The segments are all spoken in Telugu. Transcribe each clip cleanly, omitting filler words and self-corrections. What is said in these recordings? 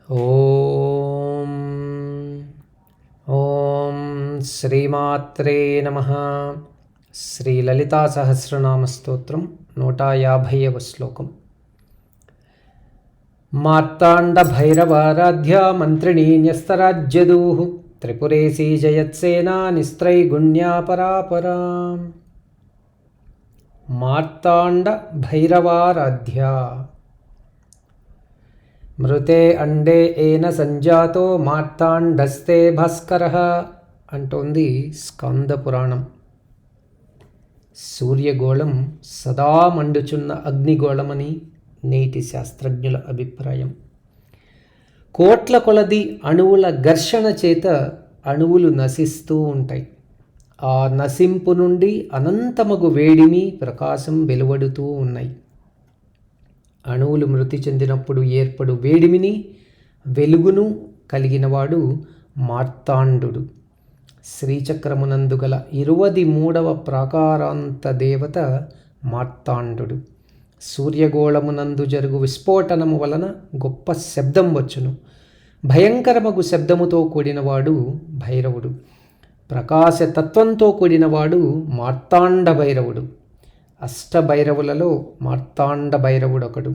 ఓం ఓం శ్రీమాత్రే నమః. శ్రీ లలితా సహస్రనామ స్తోత్రం 150వ శ్లోకం. మార్తాండ భైరవారాధ్య మంత్రిణీ న్యస్తరాజ్యదూః త్రిపురేశీ జయత్సేనా నిస్త్రైగుణ్యా పరాపరా. మార్తాండ భైరవారాధ్య మృతే అండే ఏన సంజాతో మార్తాండస్తే భాస్కరః అంటోంది స్కంద పురాణం. సూర్యగోళం సదా మండుచున్న అగ్నిగోళమని నేటి శాస్త్రజ్ఞుల అభిప్రాయం. కోట్ల కొలది అణువుల ఘర్షణ చేత అణువులు నశిస్తూ ఉంటాయి. ఆ నశింపు నుండి అనంతమగు వేడిమి, ప్రకాశం వెలువడుతూ ఉన్నాయి. అణువులు మృతి చెందినప్పుడు ఏర్పడు వేడిమిని, వెలుగును కలిగినవాడు మార్తాండు. శ్రీచక్రమునందు గల 23వ ప్రాకారాంత దేవత మార్తాండు. సూర్యగోళమునందు జరుగు విస్ఫోటనము వలన గొప్ప శబ్దం వచ్చును. భయంకరమగు శబ్దముతో కూడినవాడు భైరవుడు. ప్రకాశతత్వంతో కూడినవాడు మార్తాండ భైరవుడు. అష్టభైరవులలో మార్తాండ భైరవుడొకడు.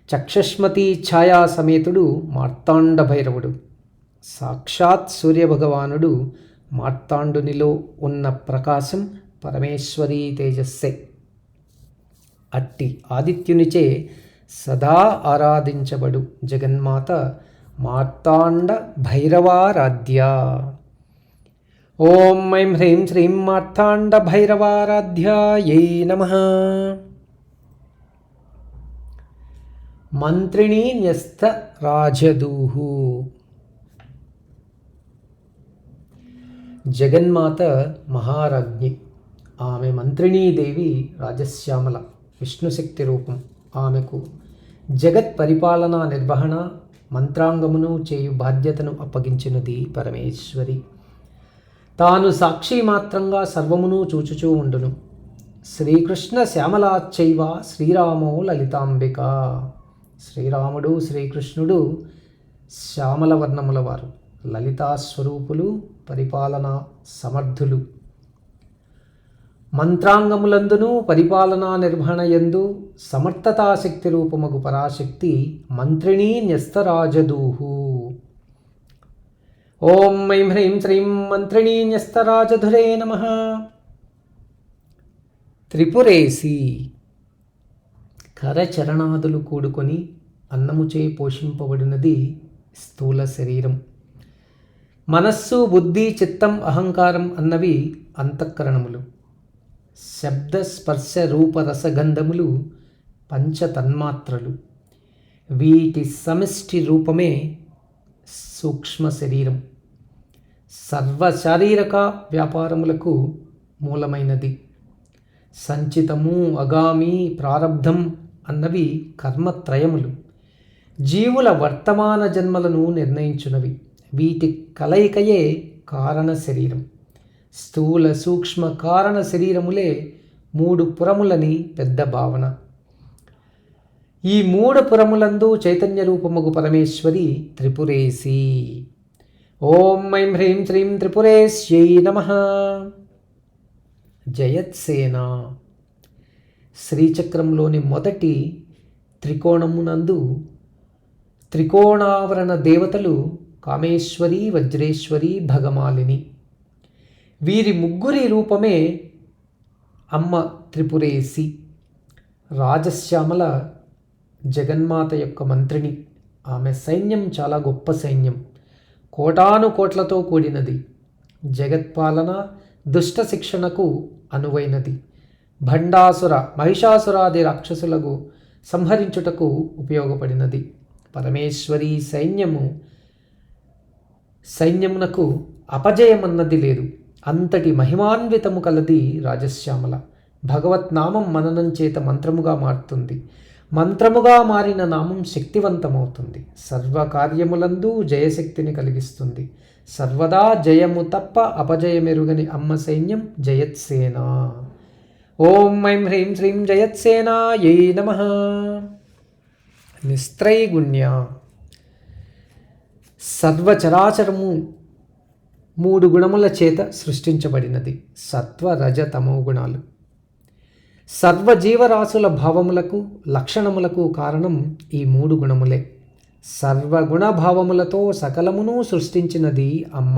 చక్షుష్మతి ఛాయా సమేతుడు మార్తాండ భైరవుడు. సాక్షాత్ సూర్యభగవానుడు. మార్తాండునిలో ఉన్న ప్రకాశం పరమేశ్వరీ తేజస్సే. అట్టి ఆదిత్యునిచే సదా ఆరాధించబడు జగన్మాత మార్తాండ భైరవారాధ్య. ఓం ఐం హ్రీం శ్రీం మార్తాండ భైరవారాధ్యాయై నమః. మంత్రిణీ న్యస్త రాజదూః. జగన్మాత మహారాజ్ఞి. ఆమె మంత్రిణీదేవి రాజశ్యామల, విష్ణుశక్తి రూపం. ఆమెకు జగత్ పరిపాలనా నిర్వహణ, మంత్రాంగమును చేయు బాధ్యతను అప్పగించినది పరమేశ్వరి. తాను సాక్షి మాత్రంగా సర్వమును చూచుచూ ఉండును. శ్రీకృష్ణ శ్యామలాచ్చైవ శ్రీరామో లలితాంబిక. శ్రీరాముడు, శ్రీకృష్ణుడు శ్యామల వర్ణముల వారు, లలితాస్వరూపులు, పరిపాలనా సమర్థులు. మంత్రాంగములందును పరిపాలనా నిర్వహణ యందు సమర్థతాశక్తి రూపమగు పరాశక్తి మంత్రిణీ న్యస్తరాజదూః. ఓం ఐం హ్రీం శ్రీం మంత్రిణీ న్యస్తరాజధురే నమః. త్రిపురేశి. కరచరణాదులు కూడుకొని అన్నముచే పోషింపబడినది స్థూల శరీరం. మనస్సు, బుద్ధి, చిత్తం, అహంకారం అన్నవి అంతఃకరణములు. శబ్ద, స్పర్శ, రూప, రసగంధములు పంచతన్మాత్రలు. వీటి సమిష్టి రూపమే సూక్ష్మ శరీరం. సర్వశారీరక వ్యాపారములకు మూలమైనది. సంచితము, అగామి, ప్రారబ్ధం అన్నవి కర్మత్రయములు. జీవుల వర్తమాన జన్మలను నిర్ణయించునవి. వీటి కలయికయే కారణ శరీరం. స్థూల, సూక్ష్మ, కారణ శరీరములే 3 పురములని పెద్ద భావన. ఈ 3 పురములందు చైతన్య రూపమగు పరమేశ్వరి త్రిపురేశి. ఓం ఐం హ్రీం శ్రీం త్రిపురేశ్యై నమః. జయత్సేన. శ్రీచక్రంలోని మొదటి త్రికోణమునందు త్రికోణావరణ దేవతలు కామేశ్వరి, వజ్రేశ్వరి, భగమాలిని. వీరి ముగ్గురి రూపమే అమ్మ త్రిపురేశి. రాజశ్యామల జగన్మాత యొక్క మంత్రిని. ఆమె సైన్యం చాలా గొప్ప సైన్యం. కోటాను కోట్లతో కూడినది. జగత్పాలన, దుష్ట శిక్షణకు అనువైనది. భండాసుర, మహిషాసురాది రాక్షసులకు సంహరించుటకు ఉపయోగపడినది. పరమేశ్వరి సైన్యమునకు అపజయమన్నది లేదు. అంతటి మహిమాన్వితము కలది రాజశ్యామల. భగవత్నామం మననం చేత మంత్రముగా మారుతుంది. మంత్రముగా మారిన నామం శక్తివంతమవుతుంది. సర్వకార్యములందు జయశక్తిని కలిగిస్తుంది. సర్వదా జయము తప్ప అపజయమెరుగని అమ్మ సైన్యం జయత్సేన. ఓం ఐం హ్రీం శ్రీం జయత్సేనాయై నమః. నిస్త్రైగుణ్య. సర్వచరాచరము 3 గుణముల చేత సృష్టించబడినది. సత్వ రజ తమో గుణాలు. సర్వజీవరాశుల భావములకు లక్షణములకు కారణం ఈ 3 గుణములే. సర్వగుణ భావములతో సకలమును సృష్టించినది అమ్మ.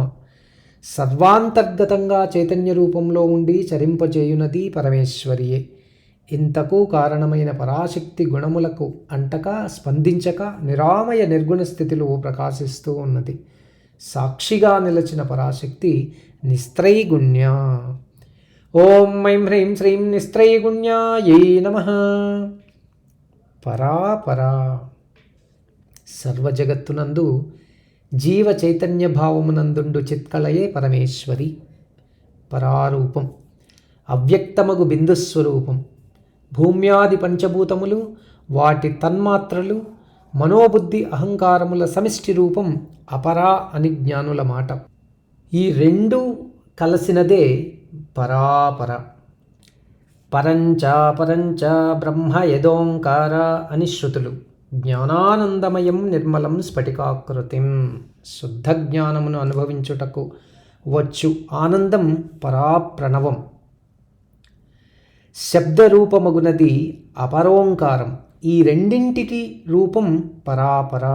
సర్వాంతర్గతంగా చైతన్య రూపంలో ఉండి చరింపజేయునది పరమేశ్వరియే. ఇంతకు కారణమైన పరాశక్తి గుణములకు అంటక స్పందించక నిరామయ నిర్గుణ స్థితిలో ప్రకాశిస్తూ ఉన్నది. సాక్షిగా నిలచిన పరాశక్తి నిస్త్రైగుణ్య. ఓం ఐం హ్రీం శ్రీం నిస్త్రైగుణ్యాయై నమః. పరాపరా. సర్వజగత్తునందు జీవ చైతన్య భావమునందుండు చిత్కళయే పరమేశ్వరి. పరారూపం, అవ్యక్తమగు బిందుస్వరూపం. భూమ్యాది పంచభూతములు, వాటి తన్మాత్రలు, మనోబుద్ధి అహంకారముల సమిష్టి రూపం అపరా అని జ్ఞానుల మాట. ఈ 2 కలిసినదే పరాపర. పరంచ పరంచ బ్రహ్మ యదోంకార అని శృతులు. జ్ఞానానందమయం నిర్మలం స్ఫటికాకృతిం. శుద్ధ జ్ఞానమును అనుభవించుటకు వచ్చు ఆనందం పరాప్రణవం. శబ్దరూపమగునది అపరోంకారం. ఈ రెండింటికి రూపం పరాపర.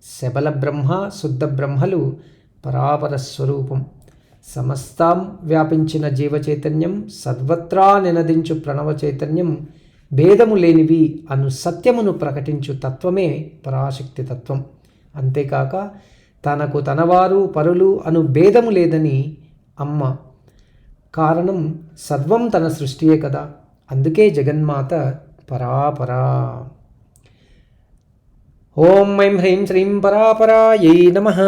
శబల బ్రహ్మ శుద్ధ బ్రహ్మలు పరాపర స్వరూపం. సమస్తం వ్యాపించిన జీవచైతన్యం, సర్వత్రా నినదించు ప్రణవ చైతన్యం, భేదము లేనివి అను సత్యమును ప్రకటించు తత్వమే పరాశక్తి తత్వం. అంతేకాక తనకు తనవారు పరులు అను భేదము లేదని అమ్మ. కారణం సర్వం తన సృష్టియే కదా. అందుకే జగన్మాత పరాపరా. ఓం ఐం హ్రీం శ్రీం పరాపరాయై నమః.